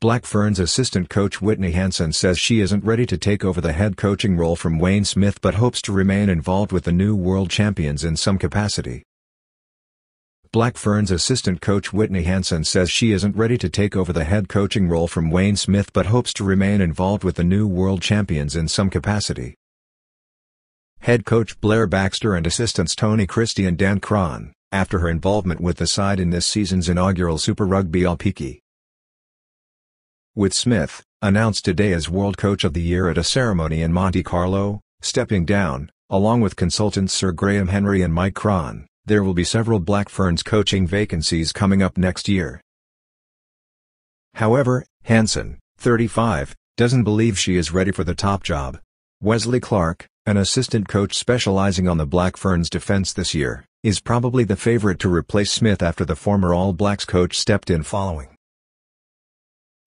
Black Ferns assistant coach Whitney Hansen says she isn't ready to take over the head coaching role from Wayne Smith but hopes to remain involved with the new world champions in some capacity. Black Ferns assistant coach Whitney Hansen says she isn't ready to take over the head coaching role from Wayne Smith but hopes to remain involved with the new world champions in some capacity. Head coach Blair Baxter and assistants Tony Christie and Dan Cron, after her involvement with the side in this season's inaugural Super Rugby Aupiki. With Smith, announced today as World Coach of the Year at a ceremony in Monte Carlo, stepping down, along with consultants Sir Graham Henry and Mike Cron, there will be several Black Ferns coaching vacancies coming up next year. However, Hansen, 35, doesn't believe she is ready for the top job. Wesley Clark, an assistant coach specializing on the Black Ferns defense this year, is probably the favorite to replace Smith after the former All Blacks coach stepped in following.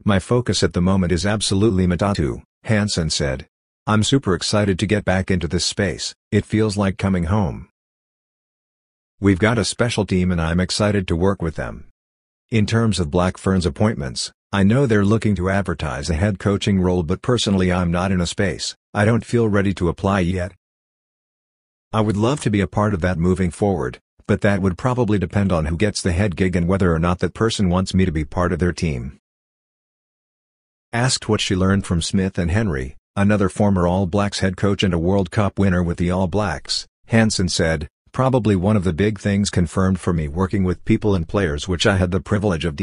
"My focus at the moment is absolutely Matatū," Hansen said. "I'm super excited to get back into this space, it feels like coming home. We've got a special team and I'm excited to work with them. In terms of Black Ferns appointments, I know they're looking to advertise a head coaching role but personally I'm not in a space, I don't feel ready to apply yet. I would love to be a part of that moving forward, but that would probably depend on who gets the head gig and whether or not that person wants me to be part of their team." Asked what she learned from Smith and Henry, another former All Blacks head coach and a World Cup winner with the All Blacks, Hansen said, "Probably one of the big things confirmed for me working with people and players which I had the privilege of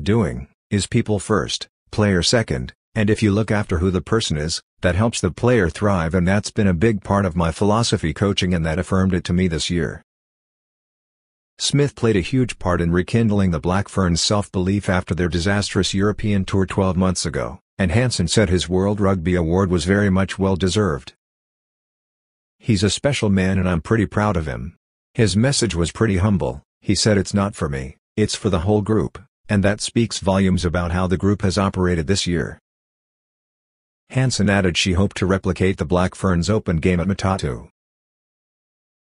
doing, is people first, player second, and if you look after who the person is, that helps the player thrive and that's been a big part of my philosophy coaching and that affirmed it to me this year." Smith played a huge part in rekindling the Black Ferns' self-belief after their disastrous European tour 12 months ago, and Hansen said his World Rugby Award was very much well-deserved. "He's a special man and I'm pretty proud of him. His message was pretty humble, he said it's not for me, it's for the whole group, and that speaks volumes about how the group has operated this year." Hansen added she hoped to replicate the Black Ferns' open game at Matatū.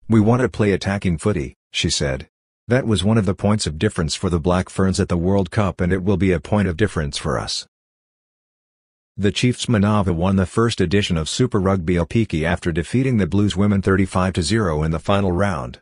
"We want to play attacking footy," she said. "That was one of the points of difference for the Black Ferns at the World Cup and it will be a point of difference for us." The Chiefs Manava won the first edition of Super Rugby Aupiki after defeating the Blues women 35-0 in the final round.